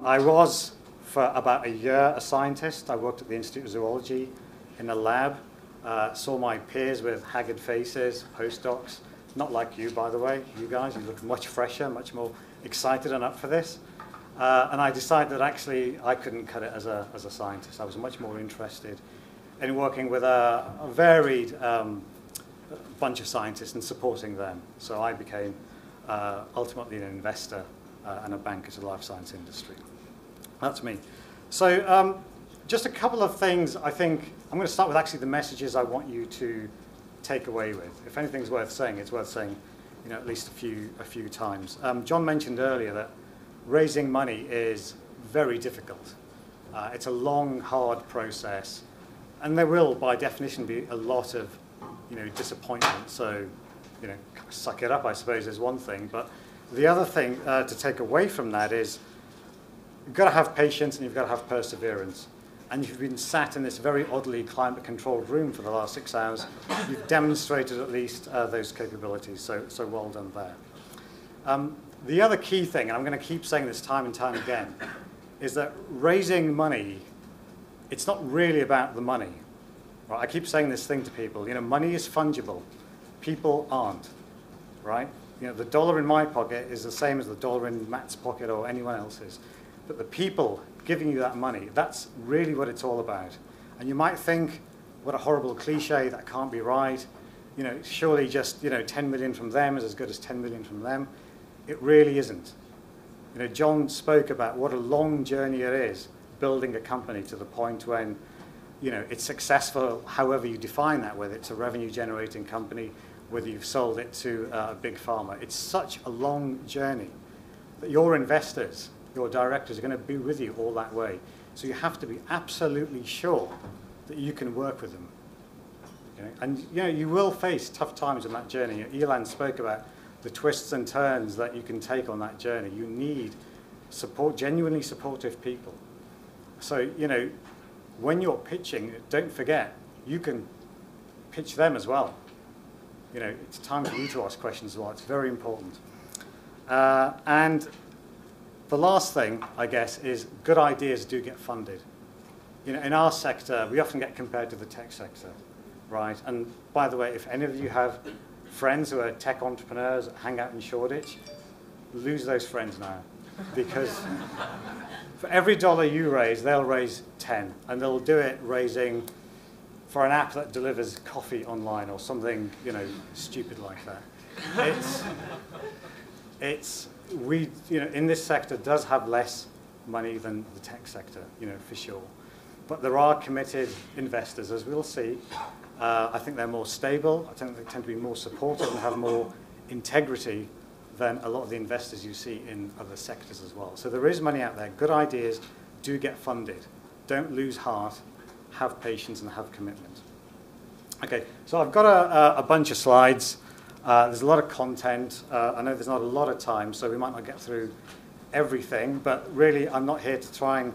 I was, for about a year, a scientist. I worked at the Institute of Zoology in a lab, saw my peers with haggard faces, postdocs, not like you, by the way. You guys, you look much fresher, much more excited and up for this. And I decided that actually I couldn't cut it as a scientist. I was much more interested in working with a varied bunch of scientists and supporting them. So I became ultimately an investor and a banker to the life science industry. That's me. So just a couple of things I think, I'm going to start with actually the messages I want you to take away with. If anything's worth saying, it's worth saying at least a few times. John mentioned earlier that raising money is very difficult. It's a long, hard process, and there will, by definition, be a lot of disappointment. So suck it up, I suppose, is one thing. But the other thing to take away from that is you've got to have patience and you've got to have perseverance. And you've been sat in this very oddly climate-controlled room for the last 6 hours. You've demonstrated at least those capabilities, so well done there. The other key thing, and I'm going to keep saying this time and time again, is that raising money, it's not really about the money. Right? I keep saying this thing to people, money is fungible. People aren't, right? The dollar in my pocket is the same as the dollar in Matt's pocket or anyone else's. But the people giving you that money, that's really what it's all about. And you might think, what a horrible cliche, that can't be right. Surely just 10 million from them is as good as 10 million from them. It really isn't. John spoke about what a long journey it is building a company to the point when it's successful, however you define that, whether it's a revenue-generating company, whether you've sold it to a big pharma. It's such a long journey that your investors, your directors are going to be with you all that way. So you have to be absolutely sure that you can work with them. And you will face tough times on that journey. Elan spoke about the twists and turns that you can take on that journey. You need support, genuinely supportive people. So, when you're pitching, don't forget, you can pitch them as well. It's time for you to ask questions as well. It's very important. And the last thing, I guess, is good ideas do get funded. In our sector, we often get compared to the tech sector, right? And by the way, if any of you have friends who are tech entrepreneurs that hang out in Shoreditch, lose those friends now. Because for every dollar you raise, they'll raise 10. And they'll do it raising for an app that delivers coffee online or something, stupid like that. In this sector does have less money than the tech sector, for sure. But there are committed investors, as we'll see. I think they're more stable. I think they tend to be more supportive and have more integrity than a lot of the investors you see in other sectors as well. So there is money out there. Good ideas do get funded. Don't lose heart. Have patience and have commitment. Okay, so I've got a bunch of slides. There's a lot of content. I know there's not a lot of time, so we might not get through everything. But really, I'm not here to try and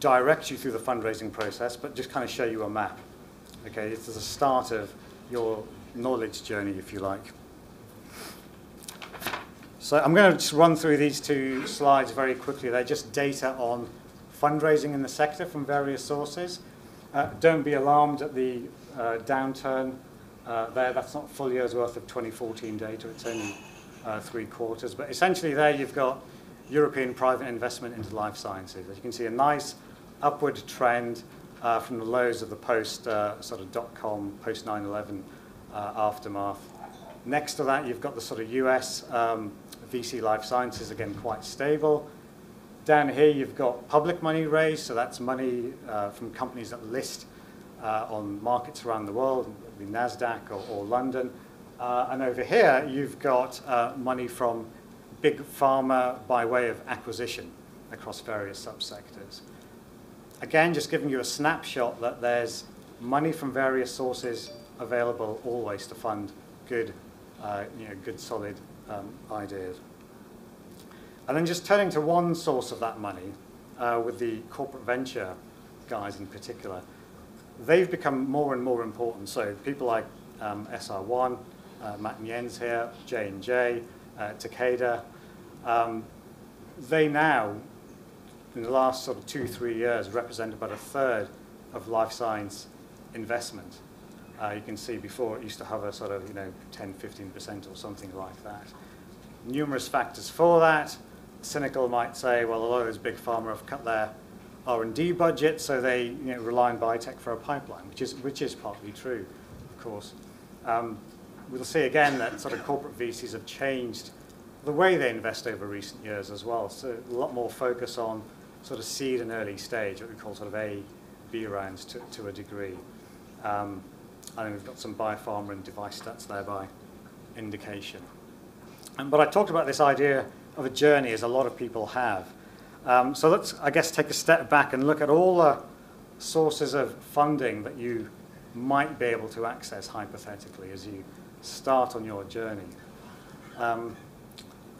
direct you through the fundraising process, but just kind of show you a map. Okay, it's the start of your knowledge journey, if you like. So I'm going to just run through these 2 slides very quickly. They're just data on fundraising in the sector from various sources. Don't be alarmed at the downturn there. That's not full year's worth of 2014 data. It's only 3 quarters. But essentially there you've got European private investment into life sciences. As you can see, a nice upward trend from the lows of the post sort of .com, post 9/11 aftermath. Next to that, you've got the sort of US VC life sciences, again, quite stable. Down here, you've got public money raised, so that's money from companies that list on markets around the world, the NASDAQ or London. And over here, you've got money from big pharma by way of acquisition across various subsectors. Again, just giving you a snapshot that there's money from various sources available always to fund good, good solid ideas. And then just turning to one source of that money, with the corporate venture guys in particular, they've become more and more important. So people like SR1, Matt and Jens here, J&J, Takeda, they now in the last sort of 2-3 years, represent about a third of life science investment. You can see before it used to have a sort of 10-15% or something like that. Numerous factors for that. Cynical might say, well, a lot of those big pharma have cut their R&D budget, so they rely on biotech for a pipeline, which is partly true, of course. We'll see again that sort of corporate VCs have changed the way they invest over recent years as well. So a lot more focus on sort of seed and early stage, what we call sort of A, B rounds to a degree. And we've got some biopharma and device stats there by indication. But I talked about this idea of a journey, as a lot of people have. So let's, I guess, take a step back and look at all the sources of funding that you might be able to access hypothetically as you start on your journey. And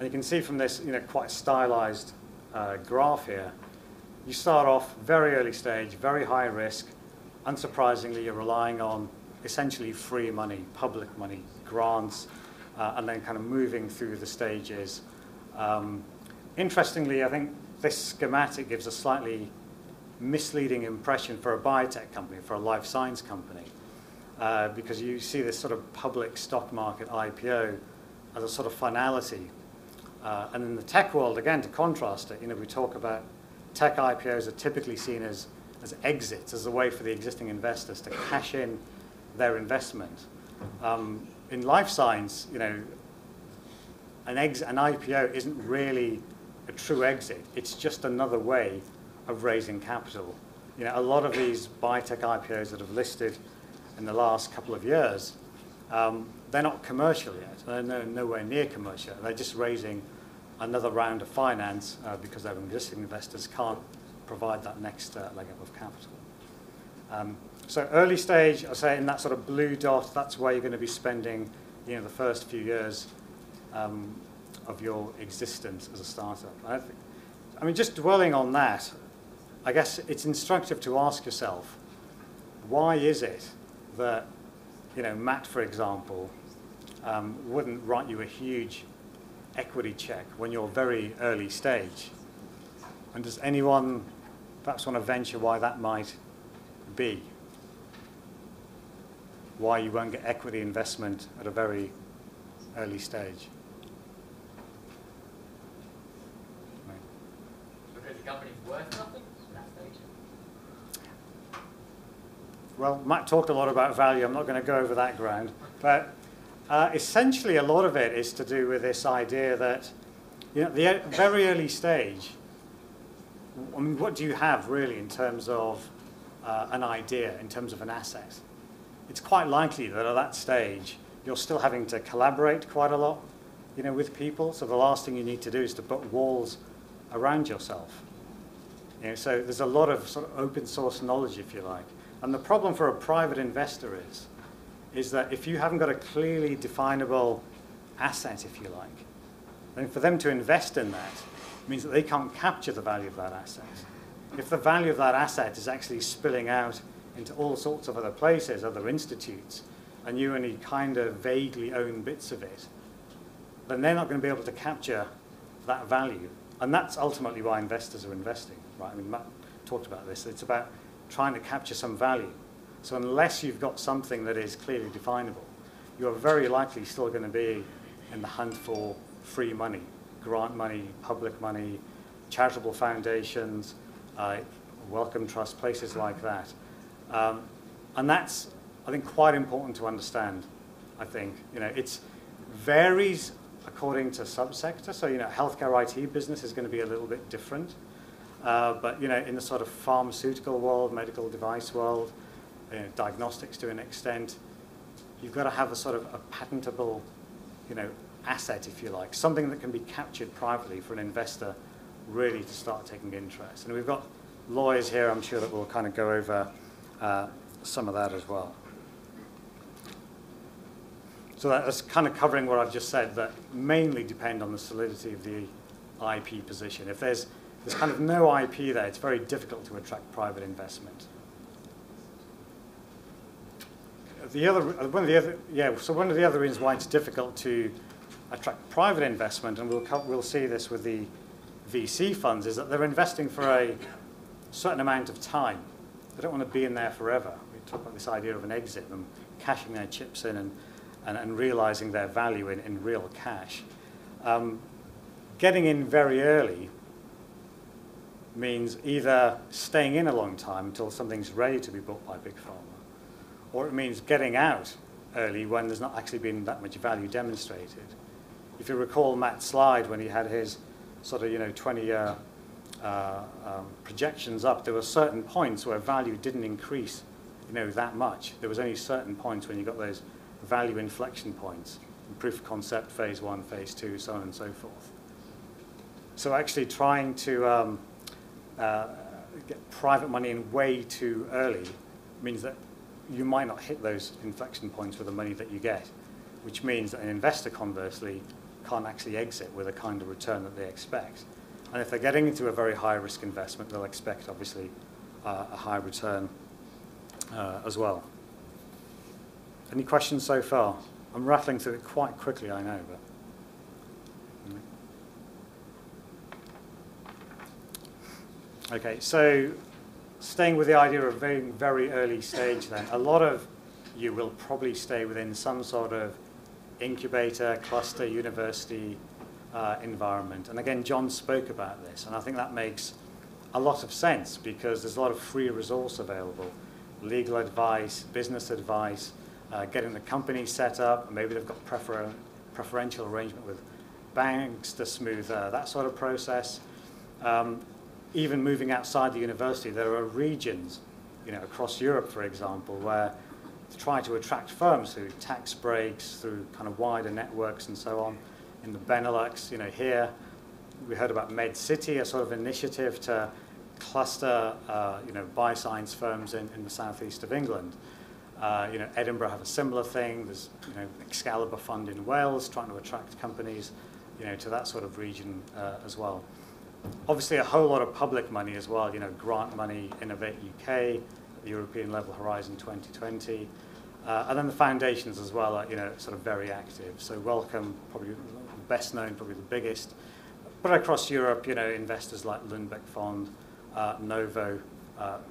you can see from this quite stylized graph here, you start off very early stage, very high risk. Unsurprisingly, you're relying on essentially free money, public money, grants, and then kind of moving through the stages. Interestingly, I think this schematic gives a slightly misleading impression for a biotech company, for a life science company, because you see this sort of public stock market IPO as a sort of finality. And in the tech world, again, to contrast it, we talk about tech IPOs are typically seen as exits, as a way for the existing investors to cash in their investment. In life science, an IPO isn't really a true exit. It's just another way of raising capital. A lot of these biotech IPOs that have listed in the last couple of years, they're not commercial yet. They're nowhere near commercial. They're just raising another round of finance because their existing investors can't provide that next leg up of capital. So early stage, I say in that sort of blue dot, that's where you're going to be spending the first few years of your existence as a startup. I mean, just dwelling on that, I guess it's instructive to ask yourself, why is it that, Matt, for example, wouldn't write you a huge equity check when you're very early stage? And does anyone perhaps want to venture why that might be? Why you won't get equity investment at a very early stage? Because the company's worth nothing at that stage? Well, Matt talked a lot about value. I'm not going to go over that ground. But essentially, a lot of it is to do with this idea that, the very early stage, I mean, what do you have really in terms of an idea, in terms of an asset? It's quite likely that at that stage, you're still having to collaborate quite a lot, with people. So the last thing you need to do is to put walls around yourself. So there's a lot of sort of open source knowledge, if you like. And the problem for a private investor is that if you haven't got a clearly definable asset, if you like, then for them to invest in that means that they can't capture the value of that asset. If the value of that asset is actually spilling out into all sorts of other places, other institutes, and you only kind of vaguely own bits of it, then they're not going to be able to capture that value. And that's ultimately why investors are investing, right? I mean, Matt talked about this. It's about trying to capture some value. So unless you've got something that is clearly definable, you're very likely still going to be in the hunt for free money, grant money, public money, charitable foundations, welcome trust, places like that. And that's, I think, quite important to understand, I think. It varies according to subsector. So, healthcare IT business is going to be a little bit different. But, in the sort of pharmaceutical world, medical device world, diagnostics to an extent, you've got to have a sort of a patentable, asset, if you like, something that can be captured privately for an investor really to start taking interest. And we've got lawyers here, I'm sure, that will kind of go over some of that as well. So that's kind of covering what I've just said, that mainly depend on the solidity of the IP position. If there's kind of no IP there, it's very difficult to attract private investment. One of the other reasons why it's difficult to attract private investment, and we'll see this with the VC funds is that they're investing for a certain amount of time. They don't want to be in there forever. We talk about this idea of an exit, them cashing their chips in and realizing their value in real cash. Getting in very early means either staying in a long time until something's ready to be bought by Big Pharma, or it means getting out early when there's not actually been that much value demonstrated. If you recall Matt's slide when he had his sort of 20-year projections up, there were certain points where value didn't increase that much. There was only certain points when you got those value inflection points, proof of concept, phase 1, phase 2, so on and so forth. So actually trying to get private money in way too early means that you might not hit those inflection points with the money that you get, which means that an investor, conversely, can't actually exit with a kind of return that they expect. And if they're getting into a very high-risk investment, they'll expect, obviously, a high return as well. Any questions so far? I'm rattling through it quite quickly, I know, but... Okay, so staying with the idea of very, very early stage then, a lot of you will probably stay within some sort of incubator, cluster, university environment. And again, John spoke about this, and I think that makes a lot of sense because there's a lot of free resource available. Legal advice, business advice, getting the company set up, maybe they've got preferential arrangement with banks to smooth that sort of process. Even moving outside the university, there are regions, across Europe, for example, where to try to attract firms through tax breaks, through kind of wider networks and so on. In the Benelux, here, we heard about Med City, a sort of initiative to cluster, bioscience firms in the southeast of England. Edinburgh have a similar thing. There's, Excalibur Fund in Wales trying to attract companies, to that sort of region as well. Obviously, a whole lot of public money as well, grant money, Innovate UK, at the European level, Horizon 2020. And then the foundations as well are, sort of very active. So Wellcome, probably the best known, probably the biggest. But across Europe, investors like Lundbeck Fond, Novo,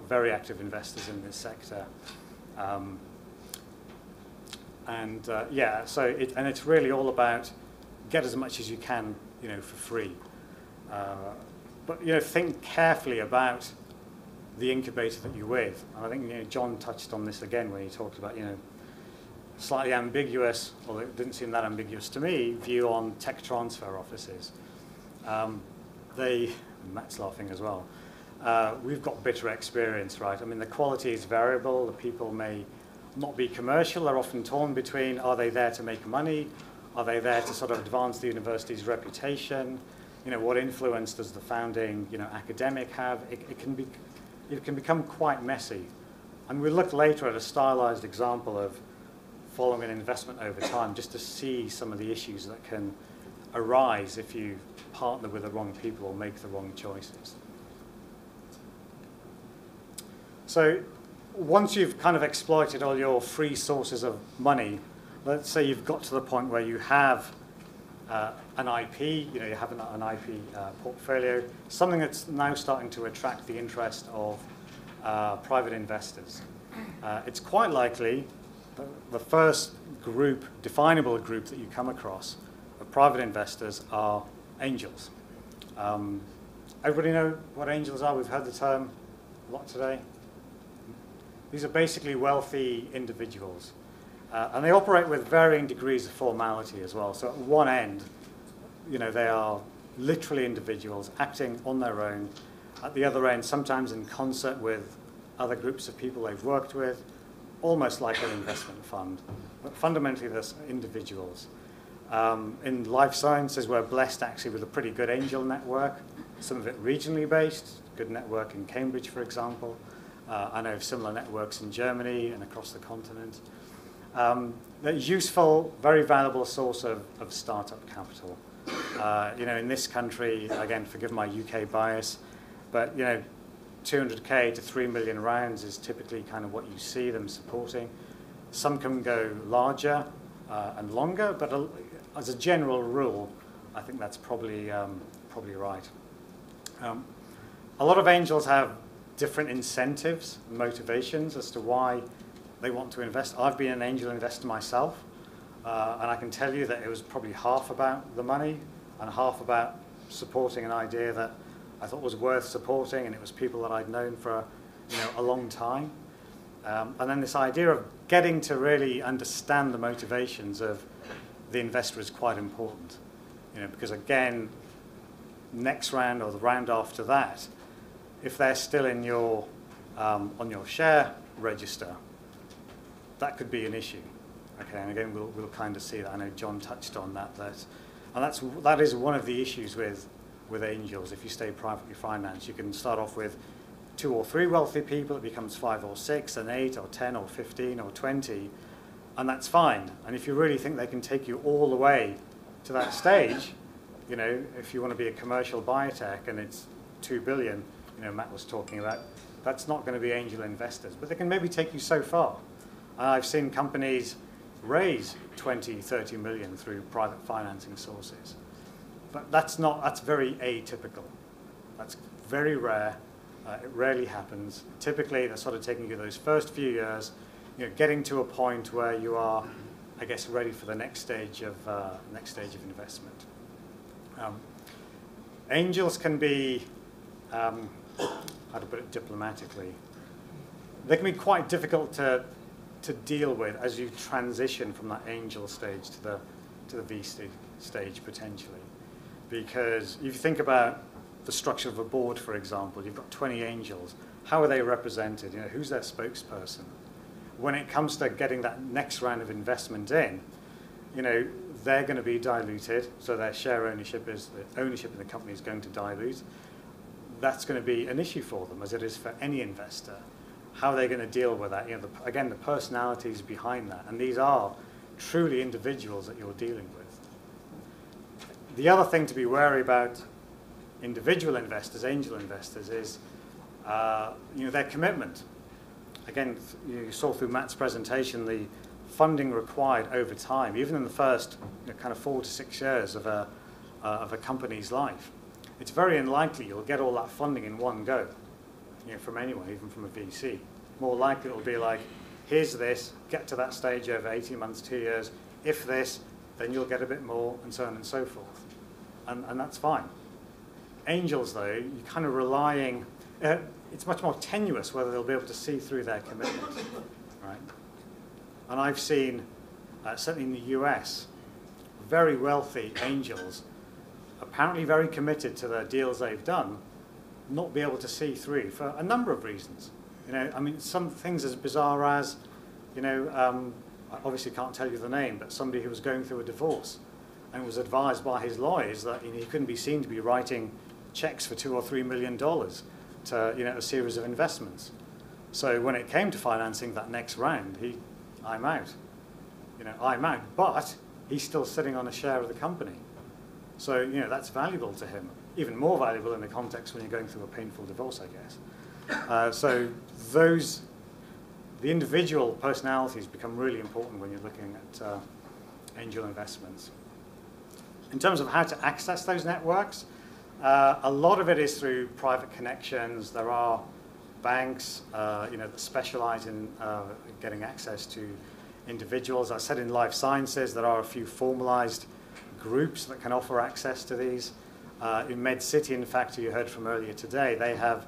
very active investors in this sector. So it's really all about get as much as you can, for free. But think carefully about the incubator that you're with. And I think John touched on this again when he talked about slightly ambiguous, although it didn't seem that ambiguous to me, view on tech transfer offices. Matt's laughing as well. We've got bitter experience, right? I mean, the quality is variable. The people may not be commercial. They're often torn between, are they there to make money? Are they there to sort of advance the university's reputation? What influence does the founding, academic have? It can become quite messy. And we'll look later at a stylized example of following an investment over time just to see some of the issues that can arise if you partner with the wrong people or make the wrong choices. So once you've kind of exploited all your free sources of money, let's say you've got to the point where you have an IP, you have an IP portfolio, something that's now starting to attract the interest of private investors. It's quite likely that the first group, definable group that you come across of private investors are angels. Everybody know what angels are? We've heard the term a lot today. These are basically wealthy individuals. And they operate with varying degrees of formality as well. So at one end, they are literally individuals acting on their own. At the other end, sometimes in concert with other groups of people they've worked with, almost like an investment fund. But fundamentally, they're individuals. In life sciences, we're blessed actually with a pretty good angel network, some of it regionally based, good network in Cambridge, for example. I know of similar networks in Germany and across the continent. They're useful, very valuable source of startup capital. In this country, again, forgive my UK bias, but 200K to 3 million rounds is typically kind of what you see them supporting. Some can go larger and longer, but as a general rule, I think that's probably right. A lot of angels have different incentives, motivations as to why they want to invest. I've been an angel investor myself, and I can tell you that it was probably half about the money and half about supporting an idea that I thought was worth supporting, and it was people that I'd known for a long time. And then this idea of getting to really understand the motivations of the investor is quite important, because again, next round or the round after that, if they're still in your on your share register, that could be an issue. Okay, and again, we'll kind of see that. I know John touched on that. And that is one of the issues with angels. If you stay privately financed, you can start off with 2 or 3 wealthy people. It becomes 5 or 6, and 8 or 10 or 15 or 20, and that's fine. And if you really think they can take you all the way to that stage, if you want to be a commercial biotech and it's 2 billion, Matt was talking about, that's not going to be angel investors, but they can maybe take you so far. I've seen companies raise 20, 30 million through private financing sources, but that's very atypical. That's very rare. It rarely happens. Typically, they're sort of taking you those first few years, getting to a point where you are, I guess, ready for the next stage of investment. Angels can be, how to put it diplomatically, they can be quite difficult to deal with as you transition from that angel stage to the V stage potentially, because if you think about the structure of a board, for example, you've got 20 angels. How are they represented? Who's their spokesperson? When it comes to getting that next round of investment in, they're going to be diluted, so their share ownership in the company is going to dilute. That's going to be an issue for them, as it is for any investor. How are they going to deal with that? Again, the personalities behind that, and these are truly individuals that you're dealing with. The other thing to be wary about individual investors, angel investors, is their commitment. Again, you saw through Matt's presentation the funding required over time, even in the first kind of 4 to 6 years of a company's life. It's very unlikely you'll get all that funding in one go, from anyone, even from a VC. More likely it'll be like, here's this, get to that stage over 18 months, 2 years. If this, then you'll get a bit more, and so on and so forth. And that's fine. Angels, though, you're kind of relying, it's much more tenuous whether they'll be able to see through their commitment, right? And I've seen, certainly in the US, very wealthy angels, apparently very committed to the deals they've done, not be able to see through for a number of reasons. Some things as bizarre as, I obviously can't tell you the name, but somebody who was going through a divorce and was advised by his lawyers that he couldn't be seen to be writing checks for $2 or $3 million to a series of investments. So when it came to financing that next round, I'm out. But he's still sitting on a share of the company. So that's valuable to him. Even more valuable in the context when you're going through a painful divorce, I guess. So the individual personalities become really important when you're looking at angel investments. In terms of how to access those networks, a lot of it is through private connections. There are banks that specialize in getting access to individuals. I said in life sciences, there are a few formalized groups that can offer access to these. In MedCity, in fact, you heard from earlier today, they have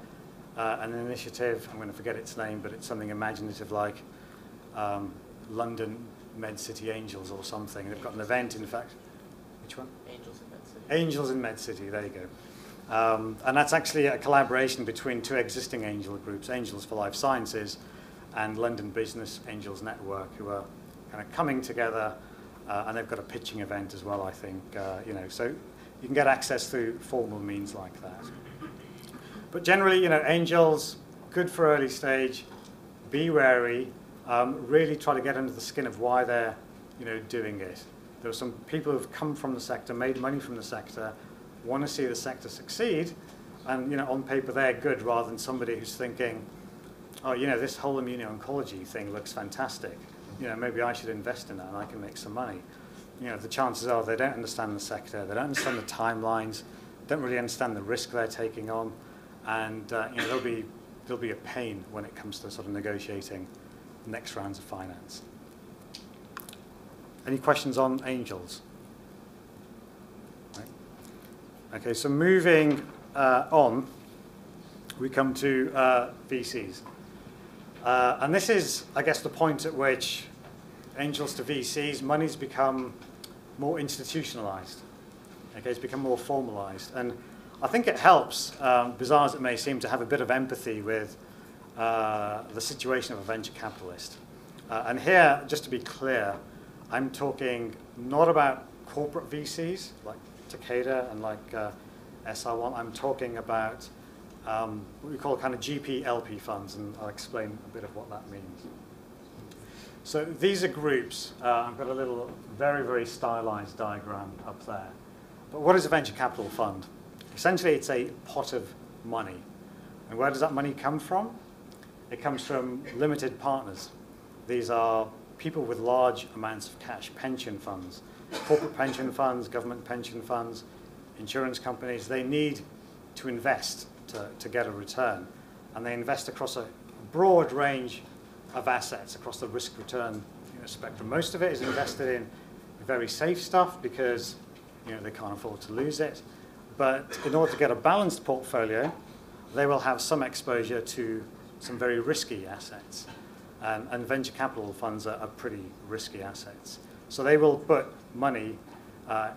an initiative, I'm going to forget its name, but it's something imaginative like London MedCity Angels or something. They've got an event, in fact. Which one? Angels in MedCity. Angels in MedCity, there you go. And that's actually a collaboration between 2 existing angel groups, Angels for Life Sciences and London Business Angels Network, who are kind of coming together, and they've got a pitching event as well, I think. So you can get access through formal means like that. But generally, angels, good for early stage, be wary, really try to get under the skin of why they're doing it. There are some people who've come from the sector, made money from the sector, want to see the sector succeed, and on paper they're good, rather than somebody who's thinking, oh, this whole immuno-oncology thing looks fantastic. Maybe I should invest in that and I can make some money. The chances are they don't understand the sector, they don't understand the timelines, don't really understand the risk they're taking on, and there'll be a pain when it comes to sort of negotiating next rounds of finance. Any questions on angels? Right. Okay, so moving on, we come to VCs. And this is, I guess, the point at which angels to VCs, money's become more institutionalized. Okay, it's become more formalized. And I think it helps, bizarre as it may seem, to have a bit of empathy with the situation of a venture capitalist. And here, just to be clear, I'm talking not about corporate VCs like Takeda and like SR1. I'm talking about what we call kind of GP LP funds, and I'll explain a bit of what that means. So these are groups. I've got a little very, very stylized diagram up there. But what is a venture capital fund? Essentially, it's a pot of money. And where does that money come from? It comes from limited partners. These are people with large amounts of cash, pension funds, corporate pension funds, government pension funds, insurance companies. They need to invest to get a return. And they invest across a broad range of assets across the risk-return spectrum. Most of it is invested in very safe stuff because they can't afford to lose it. But in order to get a balanced portfolio, they will have some exposure to some very risky assets. And venture capital funds are pretty risky assets. So they will put money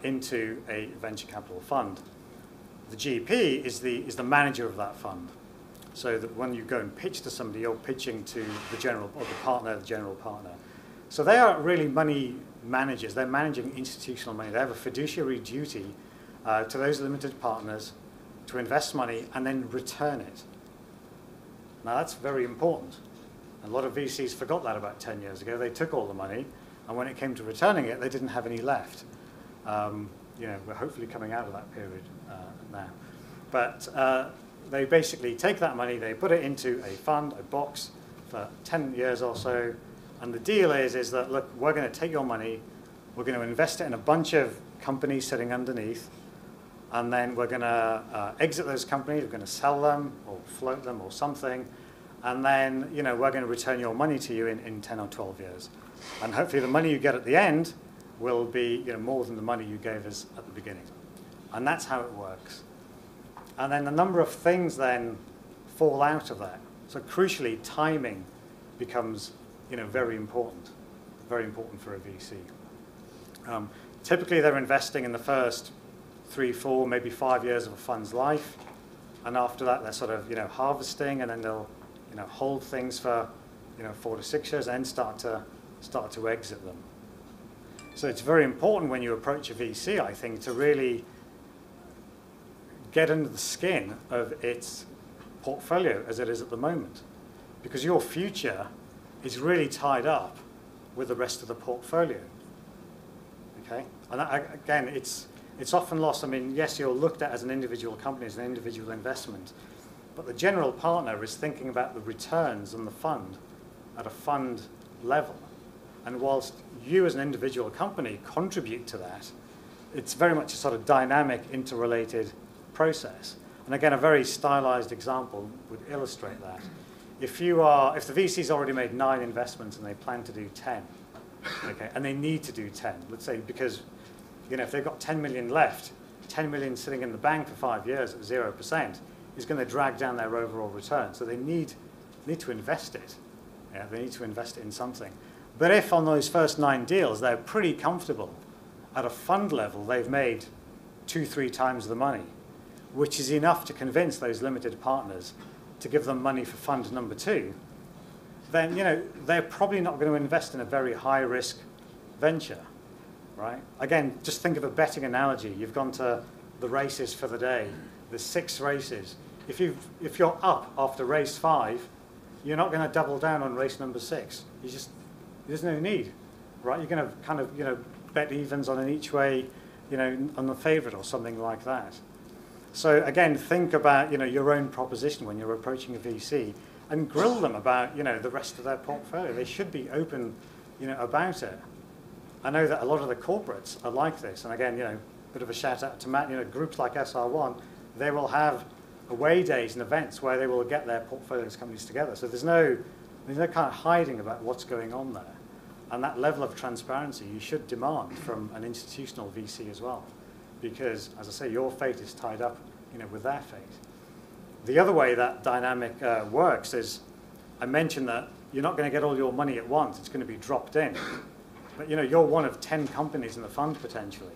into a venture capital fund. The GP is the manager of that fund. So that when you go and pitch to somebody, you're pitching to the general partner. So they are really money managers. They're managing institutional money. They have a fiduciary duty to those limited partners to invest money and then return it. Now that's very important. A lot of VCs forgot that about 10 years ago. They took all the money, and when it came to returning it, they didn't have any left. We're hopefully coming out of that period now. But they basically take that money, they put it into a fund, a box, for 10 years or so, and the deal is that, look, we're going to take your money, we're going to invest it in a bunch of companies sitting underneath, and then we're going to exit those companies, we're going to sell them or float them or something, and then we're going to return your money to you in 10 or 12 years. And hopefully the money you get at the end will be more than the money you gave us at the beginning. And that's how it works. And then a number of things then fall out of that. So crucially, timing becomes very important for a VC. Typically, they're investing in the first 3, 4, maybe 5 years of a fund's life, and after that, they're sort of harvesting, and then they'll hold things for 4 to 6 years, and then start to exit them. So it's very important when you approach a VC, I think, to really get under the skin of its portfolio as it is at the moment, because your future is really tied up with the rest of the portfolio. Okay, and again, it's often lost. I mean, yes, you're looked at as an individual company, as an individual investment, but the general partner is thinking about the returns on the fund at a fund level. And whilst you as an individual company contribute to that, it's very much a sort of dynamic, interrelated process. And again, a very stylized example would illustrate that. If the VC's already made 9 investments and they plan to do 10, okay, and they need to do 10, let's say, because if they've got 10 million left, 10 million sitting in the bank for 5 years at 0% is going to drag down their overall return. So they need to invest it. Yeah, they need to invest it in something. But if on those first 9 deals they're pretty comfortable at a fund level, they've made 2-3 times the money, which is enough to convince those limited partners to give them money for fund number 2, then they're probably not going to invest in a very high-risk venture, right? Again, just think of a betting analogy. You've gone to the races for the day. There's 6 races. If you're up after race 5, you're not going to double down on race number 6. There's no need, right? You're going to kind of bet evens on an each way, on the favorite or something like that. So again, think about your own proposition when you're approaching a VC, and grill them about the rest of their portfolio. They should be open about it. I know that a lot of the corporates are like this, and again bit of a shout out to Matt, groups like SR1, they will have away days and events where they will get their portfolios companies together. So there's no kind of hiding about what's going on there. And that level of transparency you should demand from an institutional VC as well. Because, as I say, your fate is tied up with their fate. The other way that dynamic works is, I mentioned that you're not going to get all your money at once. It's going to be dropped in. But you're one of 10 companies in the fund potentially.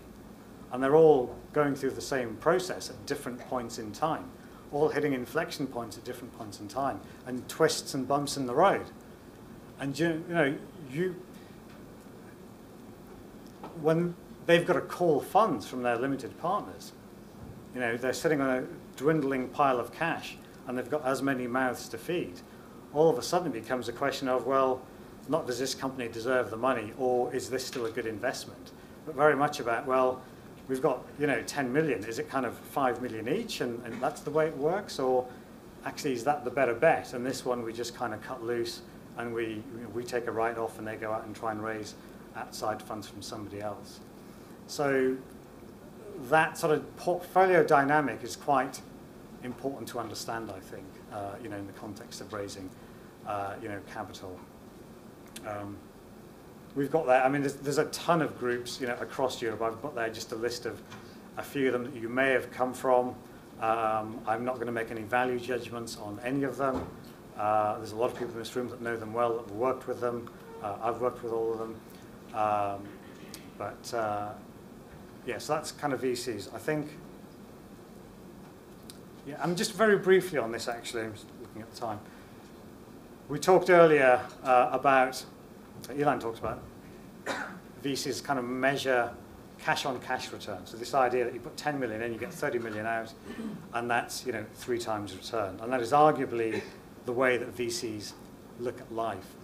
And they're all going through the same process at different points in time, all hitting inflection points at different points in time, and twists and bumps in the road. And when they've got to call funds from their limited partners, they're sitting on a dwindling pile of cash, and they've got as many mouths to feed. All of a sudden it becomes a question of, well, not does this company deserve the money, or is this still a good investment? But very much about, well, we've got 10 million. Is it kind of 5 million each, and that's the way it works, or actually is that the better bet? And this one we just kind of cut loose, and we take a write-off, and they go out and try and raise outside funds from somebody else. So that sort of portfolio dynamic is quite important to understand, I think, in the context of raising, capital. We've got there, I mean, there's a ton of groups, across Europe. I've got there just a list of a few of them that you may have come from. I'm not going to make any value judgments on any of them. There's a lot of people in this room that know them well, that have worked with them. I've worked with all of them. Yeah, so that's kind of VCs. I think, yeah, and just very briefly on this, actually, I'm just looking at the time. We talked earlier about, Elon talked about VCs kind of measure cash-on-cash return. So this idea that you put 10 million in, you get 30 million out, and that's 3 times return. And that is arguably the way that VCs look at life.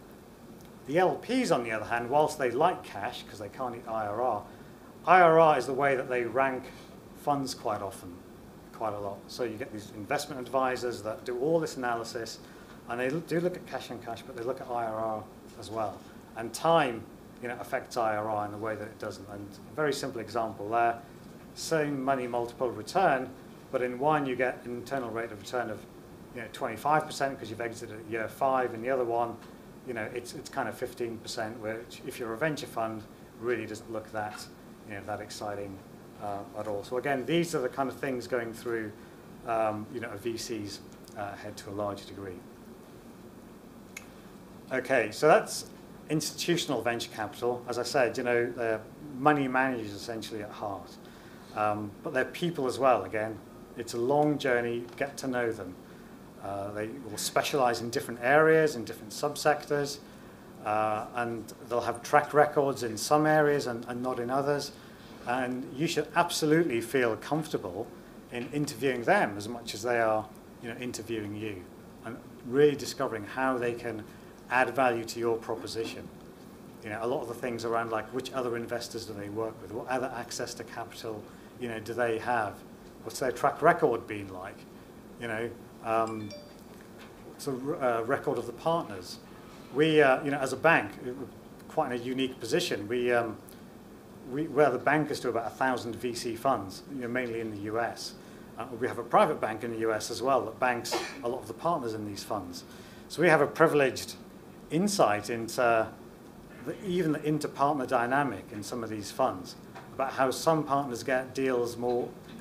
The LPs, on the other hand, whilst they like cash, because they can't eat IRR, IRR is the way that they rank funds quite often, quite a lot. So you get these investment advisors that do all this analysis, and they do look at cash on cash, but they look at IRR as well. And time, affects IRR in the way that it doesn't. And a very simple example there, same money multiple return, but in one you get an internal rate of return of 25% because you've exited at year 5, and the other one, it's kind of 15%, which if you're a venture fund, really doesn't look that that exciting at all. So again, these are the kind of things going through a VC's head to a large degree. Okay, so that's institutional venture capital. As I said, they're money managers essentially at heart. But they're people as well, again. It's a long journey, get to know them. They will specialize in different areas, in different subsectors, and they'll have track records in some areas and not in others. And you should absolutely feel comfortable in interviewing them as much as they are interviewing you, and really discovering how they can add value to your proposition. A lot of the things around, like, which other investors do they work with? What other access to capital do they have? What's their track record been like? What's the record of the partners? We, as a bank, quite in a unique position. We're the bankers to about 1,000 VC funds, mainly in the US. We have a private bank in the US as well that banks a lot of the partners in these funds. So we have a privileged insight into even the inter-partner dynamic in some of these funds, about how some partners get deals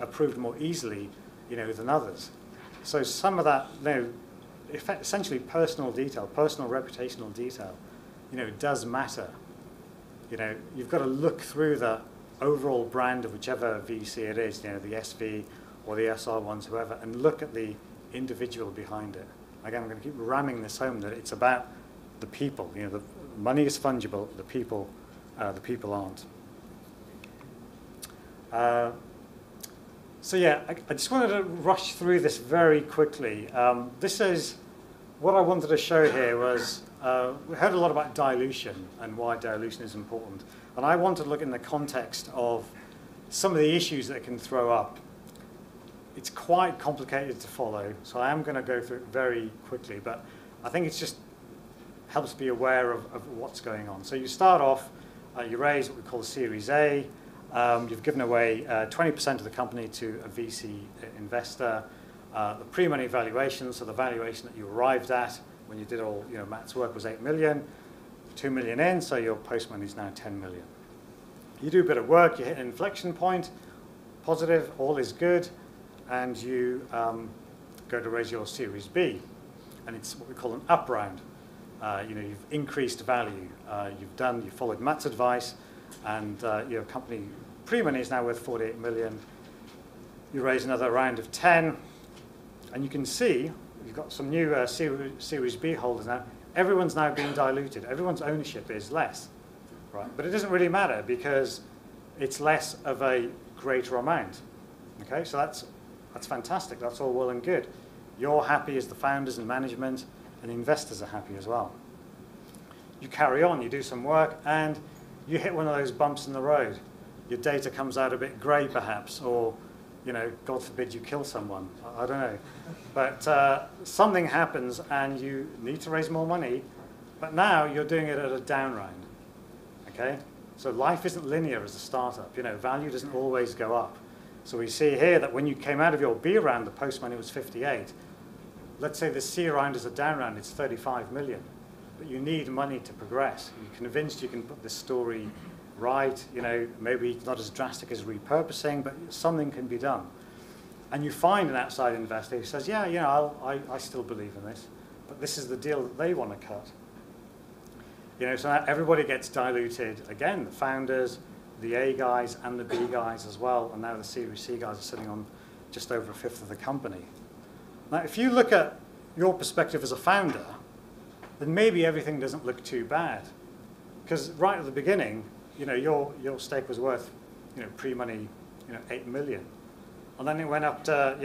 approved more easily, than others. So some of that, essentially personal detail, personal reputational detail, does matter. You've got to look through the overall brand of whichever VC it is, the SV or the SR1s, whoever, and look at the individual behind it. Again, I'm going to keep ramming this home that it's about the people. The money is fungible, the people aren't. So yeah, I just wanted to rush through this very quickly. This is what I wanted to show here was, we heard a lot about dilution and why dilution is important. And I want to look in the context of some of the issues that it can throw up. It's quite complicated to follow, so I am going to go through it very quickly, but I think it's just helps be aware of what's going on. So you start off, you raise what we call Series A, You've given away 20% of the company to a VC investor. The pre-money valuation, so the valuation that you arrived at when you did all Matt's work, was 8 million. 2 million in, so your post-money is now 10 million. You do a bit of work, you hit an inflection point, positive, all is good, and you go to raise your Series B, and it's what we call an up round. You've increased value. You've followed Matt's advice, and your company pre-money is now worth 48 million. You raise another round of 10, and you can see you've got some new Series B holders now. Everyone's now being diluted. Everyone's ownership is less, right? But it doesn't really matter because it's less of a greater amount. Okay, so that's fantastic. That's all well and good. You're happy as the founders and management, and the investors are happy as well. You carry on, you do some work, and you hit one of those bumps in the road. Your data comes out a bit grey, perhaps, or God forbid you kill someone. I don't know. But something happens and you need to raise more money, but now you're doing it at a down round. Okay? So life isn't linear as a startup. Value doesn't always go up. So we see here that when you came out of your B round, the post money was 58. Let's say the C round is a down round, it's 35 million. But you need money to progress. You're convinced you can put this story right, maybe it's not as drastic as repurposing, but something can be done. And you find an outside investor who says, yeah, I still believe in this, but this is the deal that they want to cut. So now everybody gets diluted. Again, the founders, the A guys, and the B guys as well, and now the Series C guys are sitting on just over a fifth of the company. Now, if you look at your perspective as a founder, then maybe everything doesn't look too bad. Because right at the beginning, your stake was worth, pre-money, 8 million. And then it went up to,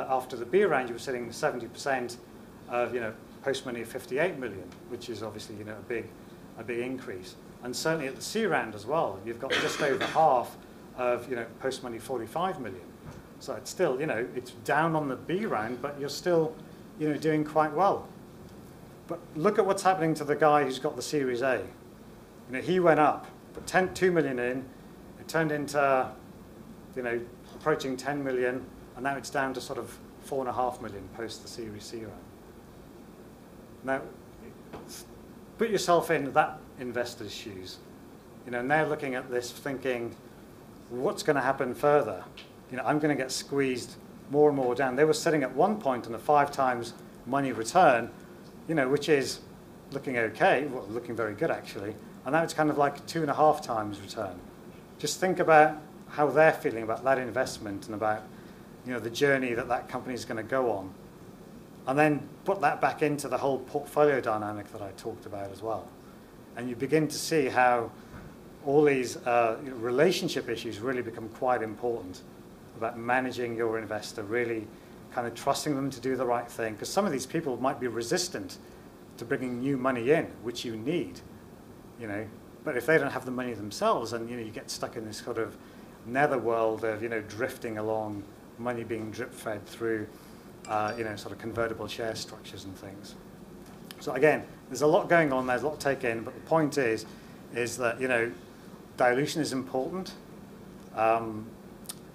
after the B round, you were sitting 70% of, post-money of 58 million, which is obviously, a big increase. And certainly at the C round as well, you've got just over half of, post-money 45 million. So it's still, it's down on the B round, but you're still, doing quite well. But look at what's happening to the guy who's got the Series A. He went up, put 2 million in, it turned into, approaching 10 million, and now it's down to sort of 4.5 million post the Series C round. Now, put yourself in that investor's shoes. And they're looking at this thinking, what's going to happen further? I'm going to get squeezed more and more down. They were sitting at one point on a 5 times money return, which is looking okay, well, looking very good actually. And now it's kind of like 2.5 times return. Just think about how they're feeling about that investment and about the journey that company is going to go on. And then put that back into the whole portfolio dynamic that I talked about as well. And you begin to see how all these relationship issues really become quite important about managing your investor, really kind of trusting them to do the right thing. Because some of these people might be resistant to bringing new money in, which you need. But if they don't have the money themselves, and you get stuck in this sort of netherworld of drifting along, money being drip-fed through sort of convertible share structures and things. So again, there's a lot going on, there's a lot to take in, but the point is that dilution is important,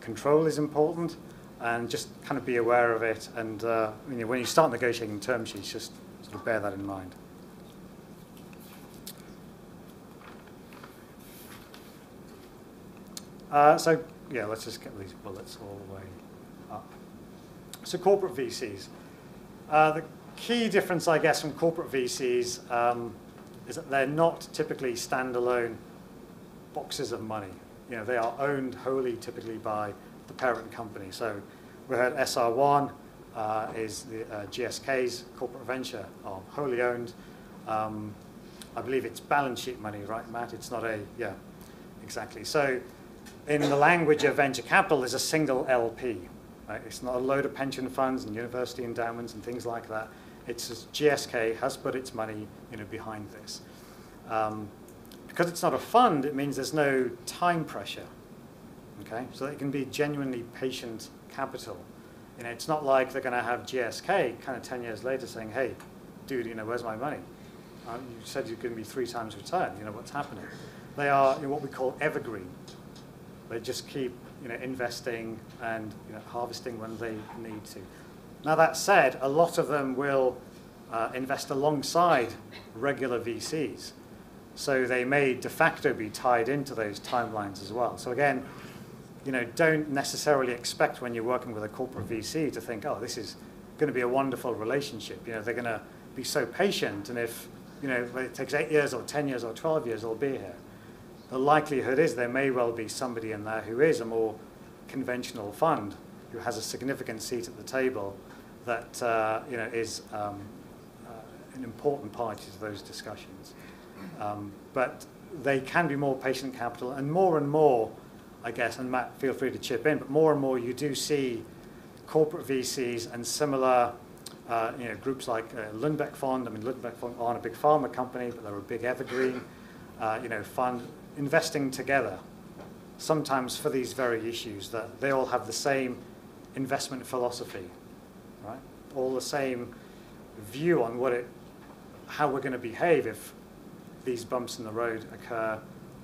control is important, and just kind of be aware of it. And when you start negotiating term sheets, just sort of bear that in mind. So yeah, let's just get these bullets all the way up. So corporate VCs. The key difference, I guess, from corporate VCs is that they're not typically standalone boxes of money. They are owned wholly, typically by the parent company. So we heard SR1 is the GSK's corporate venture, are wholly owned. I believe it's balance sheet money, right, Matt? It's not yeah, exactly. So in the language of venture capital, there's a single LP. Right? It's not a load of pension funds and university endowments and things like that. It's just GSK has put its money behind this. Because it's not a fund, it means there's no time pressure. Okay? So it can be genuinely patient capital. It's not like they're going to have GSK kind of 10 years later saying, hey, dude, where's my money? You said you're going to be 3 times return. What's happening? They are what we call evergreen. They just keep investing and harvesting when they need to. Now that said, a lot of them will invest alongside regular VCs. So they may de facto be tied into those timelines as well. So again, don't necessarily expect when you're working with a corporate VC to think, oh, this is going to be a wonderful relationship. They're going to be so patient, and if it takes 8 years or 10 years or 12 years, they'll be here. The likelihood is there may well be somebody in there who is a more conventional fund, who has a significant seat at the table, that is an important party to those discussions. But they can be more patient capital, and more, I guess, and Matt, feel free to chip in, but more and more you do see corporate VCs and similar groups like Lundbeck Fund. I mean, Lundbeck Fund aren't a big pharma company, but they're a big evergreen fund, investing together, sometimes for these very issues, that they all have the same investment philosophy, right? All the same view on how we're going to behave if these bumps in the road occur,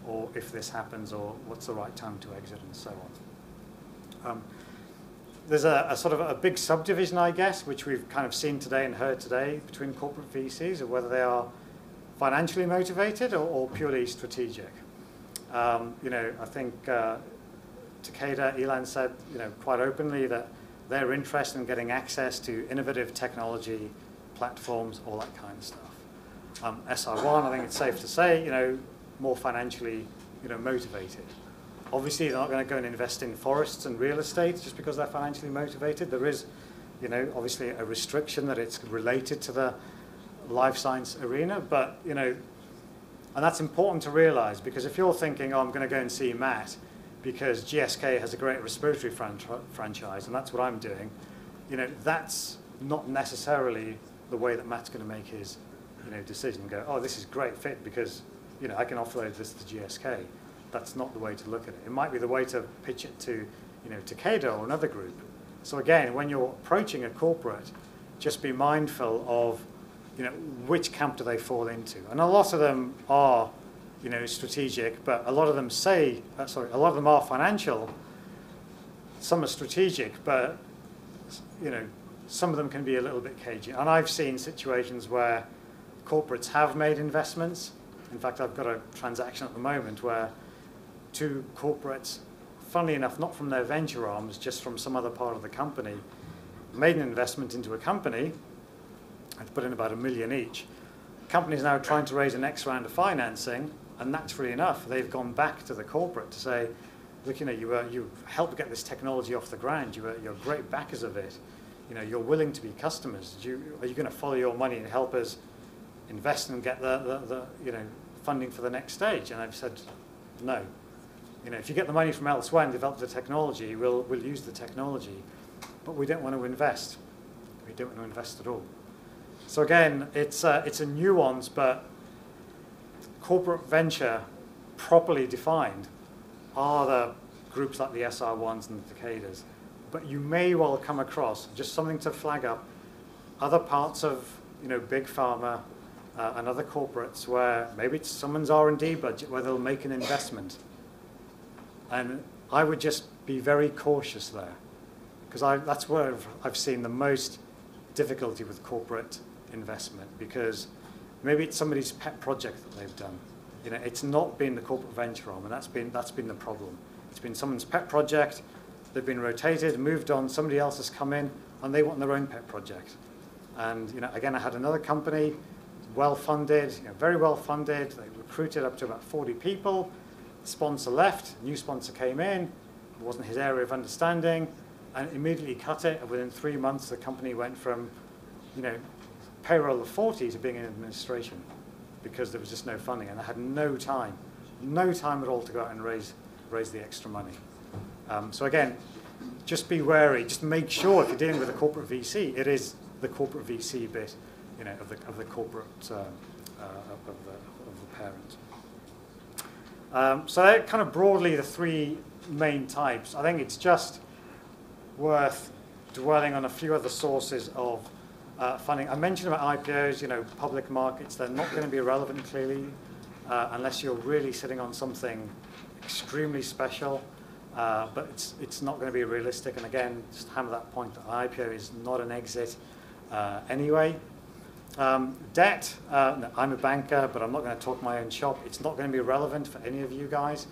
or if this happens, or what's the right time to exit, and so on. There's a sort of a big subdivision, I guess, which we've kind of seen today and heard today between corporate VCs, of whether they are financially motivated or purely strategic. I think Takeda, Elon said, quite openly that they're interested in getting access to innovative technology platforms, all that kind of stuff. SR1, I think it's safe to say, more financially, motivated. Obviously, they're not going to go and invest in forests and real estate just because they're financially motivated. There is, obviously a restriction that it's related to the life science arena, but, and that's important to realize, because if you're thinking, oh, I'm going to go and see Matt because GSK has a great respiratory franchise, and that's what I'm doing, that's not necessarily the way that Matt's going to make his, decision and go, oh, this is great fit because, I can offload this to GSK. That's not the way to look at it. It might be the way to pitch it to, Takeda or another group. So again, when you're approaching a corporate, just be mindful of, which camp do they fall into. And a lot of them are, strategic, but a lot of them a lot of them are financial. Some are strategic, but, some of them can be a little bit cagey. And I've seen situations where corporates have made investments. In fact, I've got a transaction at the moment where two corporates, funnily enough, not from their venture arms, just from some other part of the company, made an investment into a company and put in about $1 million each. The company's now trying to raise a next round of financing, and naturally enough, they've gone back to the corporate to say, look, you helped get this technology off the ground. You're great backers of it. You're willing to be customers. Are you going to follow your money and help us invest and get the funding for the next stage? And I've said, no. If you get the money from elsewhere and develop the technology, we'll use the technology, but we don't want to invest. We don't want to invest at all. So again, it's a nuance, but corporate venture, properly defined, are the groups like the SR1s and the Takedas. But you may well come across, just something to flag up, other parts of big pharma and other corporates where maybe it's someone's R&D budget where they'll make an investment. And I would just be very cautious there, because that's where I've seen the most difficulty with corporate investment, because maybe it's somebody's pet project that they've done. It's not been the corporate venture arm, and that's been the problem. It's been someone's pet project. They've been rotated, moved on. Somebody else has come in, and they want their own pet project. And again, I had another company, well-funded, very well-funded. They recruited up to about 40 people. The sponsor left. A new sponsor came in. It wasn't his area of understanding, and immediately cut it. And within 3 months, the company went from, payroll of 40 to being in administration, because there was just no funding, and I had no time at all to go out and raise the extra money. So again, just be wary. Just make sure if you're dealing with a corporate VC, it is the corporate VC bit, of the corporate of the parent. So they're kind of broadly the three main types. I think it's just worth dwelling on a few other sources of funding. I mentioned about IPOs, public markets. They're not going to be relevant clearly unless you're really sitting on something extremely special. but it's not going to be realistic. And again, just hammer that point that IPO is not an exit anyway. Debt, no, I'm a banker, but I'm not going to talk my own shop. It's not going to be relevant for any of you guys.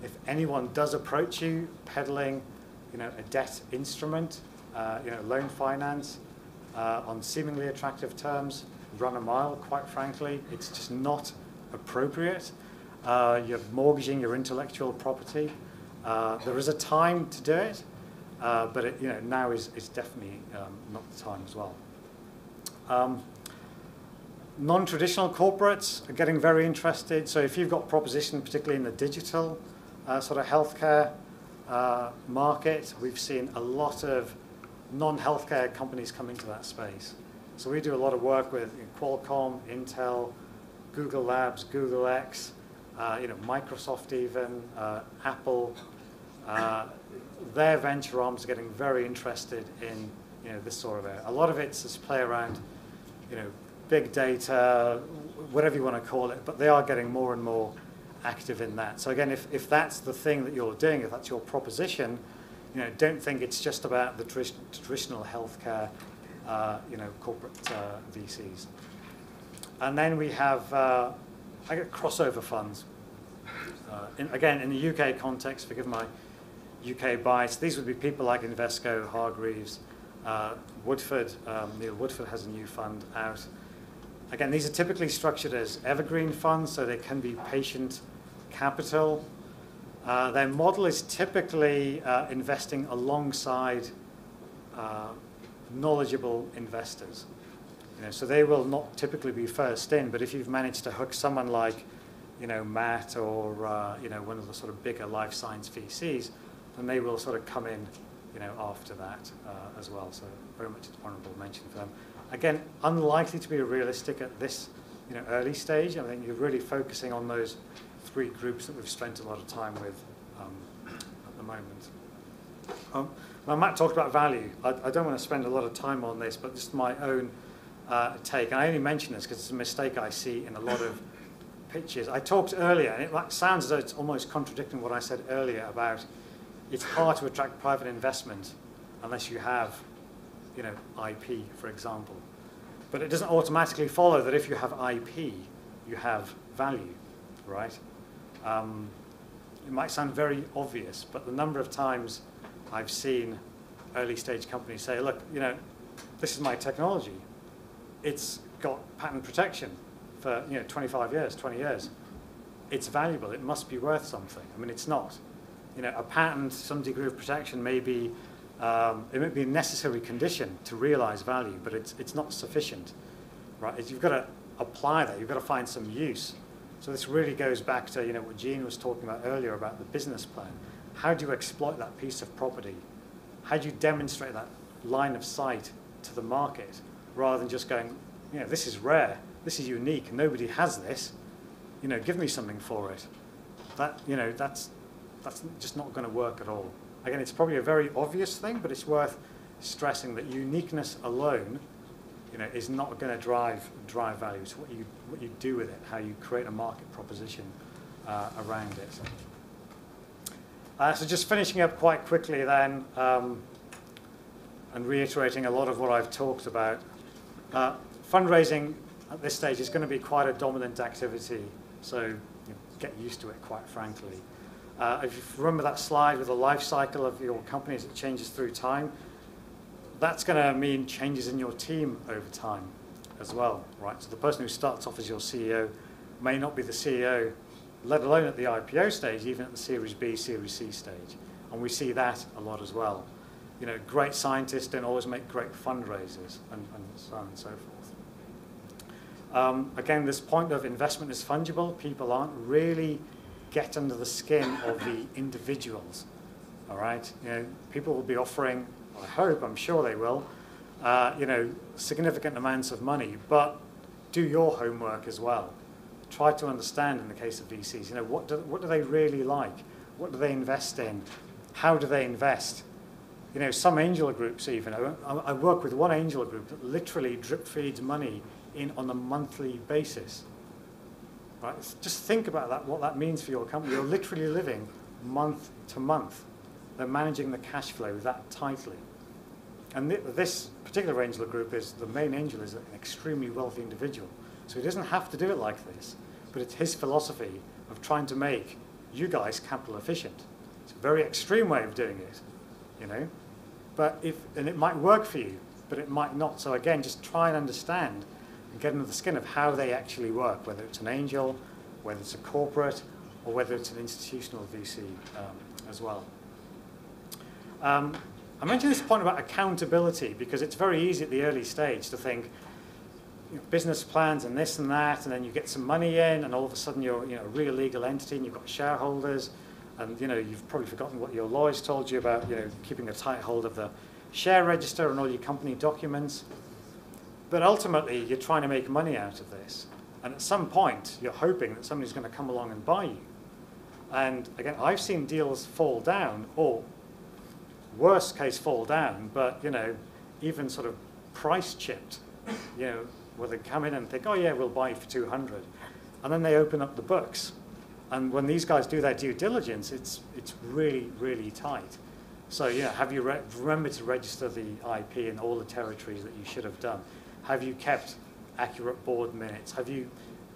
If anyone does approach you peddling, a debt instrument, loan finance on seemingly attractive terms, run a mile, quite frankly. It's just not appropriate. You're mortgaging your intellectual property. There is a time to do it, but now is definitely not the time as well. Non-traditional corporates are getting very interested. So if you've got proposition, particularly in the digital sort of healthcare market, we've seen a lot of non-healthcare companies come into that space. So we do a lot of work with Qualcomm, Intel, Google Labs, Google X, Microsoft even, Apple. Their venture arms are getting very interested in this sort of area. A lot of it's this play around big data, whatever you want to call it, but they are getting more and more active in that. So again, if that's the thing that you're doing, if that's your proposition, don't think it's just about the traditional healthcare, corporate VCs. And then we have, I get crossover funds. Again, in the UK context, forgive my UK bias, these would be people like Invesco, Hargreaves, Woodford. Neil Woodford has a new fund out. Again, these are typically structured as evergreen funds, so they can be patient capital. Their model is typically investing alongside knowledgeable investors. So they will not typically be first in, but if you've managed to hook someone like, Matt or one of the sort of bigger life science VCs, then they will sort of come in, after that as well. So very much an honourable mention for them. Again, unlikely to be realistic at this, early stage. I think you're really focusing on those three groups that we've spent a lot of time with at the moment. Now, Matt talked about value. I don't want to spend a lot of time on this, but just my own take. And I only mention this because it's a mistake I see in a lot of pitches. I talked earlier, and it sounds as though it's almost contradicting what I said earlier about it's hard to attract private investment unless you have, IP, for example. But it doesn't automatically follow that if you have IP, you have value, right? It might sound very obvious, but the number of times I've seen early stage companies say, look, this is my technology. It's got patent protection for 25 years, 20 years. It's valuable. It must be worth something. I mean, it's not. A patent, some degree of protection may be, it may be a necessary condition to realize value, but it's not sufficient, right? You've got to apply that. You've got to find some use. So this really goes back to what Gene was talking about earlier about the business plan. How do you exploit that piece of property? How do you demonstrate that line of sight to the market rather than just going, this is rare, this is unique, nobody has this, give me something for it. That, that's just not going to work at all. Again, it's probably a very obvious thing, but it's worth stressing that uniqueness alone, is not going to drive value. It's what you do with it, how you create a market proposition around it. So just finishing up quite quickly then, and reiterating a lot of what I've talked about. Fundraising at this stage is going to be quite a dominant activity, so get used to it, quite frankly. If you remember that slide with the life cycle of your company as it changes through time, that's going to mean changes in your team over time as well, right? So the person who starts off as your CEO may not be the CEO, let alone at the IPO stage, even at the Series B, Series C stage. And we see that a lot as well. Great scientists don't always make great fundraisers, and so on and so forth. Again, this point of investment is fungible. People aren't really get under the skin of the individuals, all right? People will be offering, I hope, I'm sure they will, significant amounts of money, but do your homework as well. Try to understand, in the case of VCs, what do they really like? What do they invest in? How do they invest? Some angel groups even, I work with one angel group that literally drip feeds money in on a monthly basis. Right? Just think about that, what that means for your company. You're literally living month to month. they're managing the cash flow that tightly. And this particular angel group is, the main angel is an extremely wealthy individual. So he doesn't have to do it like this, but it's his philosophy of trying to make you guys capital efficient. It's a very extreme way of doing it, you know. And it might work for you, but it might not. So again, just try and understand and get under the skin of how they actually work, whether it's an angel, whether it's a corporate, or whether it's an institutional VC as well. I mentioned this point about accountability because it's very easy at the early stage to think, you know, business plans and this and that, and then you get some money in, and all of a sudden you're, you know, a real legal entity, and you've got shareholders, and, you know, you've probably forgotten what your lawyers told you about, you know, keeping a tight hold of the share register and all your company documents. But ultimately, you're trying to make money out of this, and at some point, you're hoping that somebody's going to come along and buy you. And again, I've seen deals fall down, or worst case fall down, but, you know, even sort of price chipped, you know, where they come in and think, oh yeah, we'll buy you for 200. And then they open up the books. And when these guys do their due diligence, it's really, really tight. So yeah, have you remembered to register the IP in all the territories that you should have done? Have you kept accurate board minutes?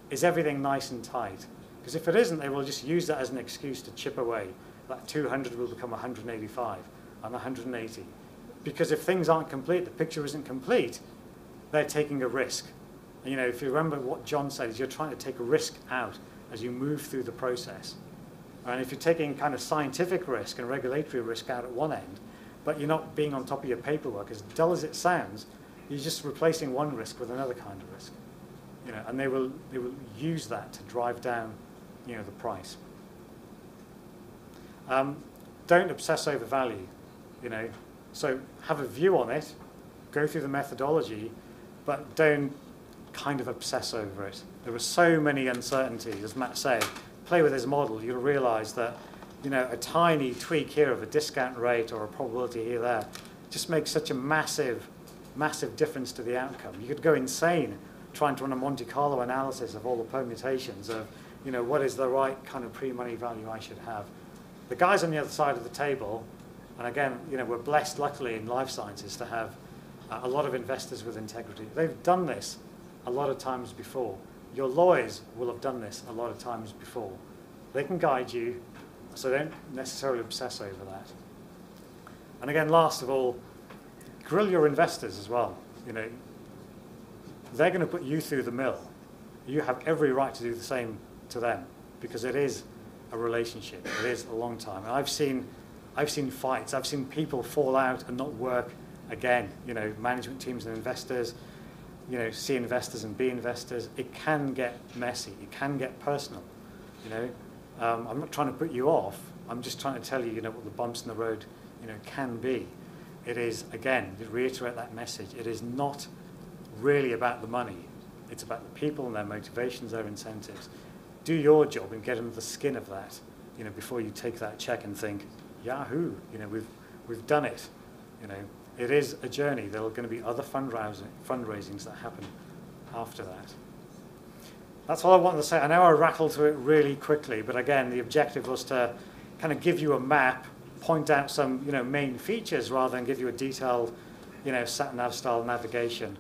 Is everything nice and tight? Because if it isn't, they will just use that as an excuse to chip away. That 200 will become 185 and 180. Because if things aren't complete, the picture isn't complete, they're taking a risk. And, you know, if you remember what John said, is you're trying to take a risk out as you move through the process. And if you're taking kind of scientific risk and regulatory risk out at one end, but you're not being on top of your paperwork, as dull as it sounds, you're just replacing one risk with another kind of risk. You know, and they will use that to drive down, you know, the price. Don't obsess over value, you know. So have a view on it, go through the methodology, but don't kind of obsess over it. There are so many uncertainties, as Matt said. Play with his model, you'll realize that, you know, a tiny tweak here of a discount rate or a probability here there just makes such a massive, massive difference to the outcome. You could go insane trying to run a Monte Carlo analysis of all the permutations of, you know, what is the right kind of pre-money value I should have. The guys on the other side of the table, and again, you know, we're blessed, luckily, in life sciences to have a lot of investors with integrity. They've done this a lot of times before. Your lawyers will have done this a lot of times before. They can guide you, so don't necessarily obsess over that. And again, last of all, grill your investors as well. You know, they're going to put you through the mill. You have every right to do the same to them because it is a relationship. It is a long time. And I've seen fights. I've seen people fall out and not work again. You know, management teams and investors. You know, C investors and B investors. It can get messy. It can get personal. You know, I'm not trying to put you off. I'm just trying to tell you, you know, what the bumps in the road, you know, can be. It is, again, to reiterate that message. It is not really about the money. It's about the people and their motivations, their incentives. Do your job and get under the skin of that, you know, before you take that check and think, Yahoo! You know, we've done it. You know, it is a journey. There are going to be other fundraisings that happen after that. That's all I wanted to say. I know I rattled through it really quickly, but again, the objective was to kind of give you a map, point out some, you know, main features rather than give you a detailed, you know, sat-nav style navigation.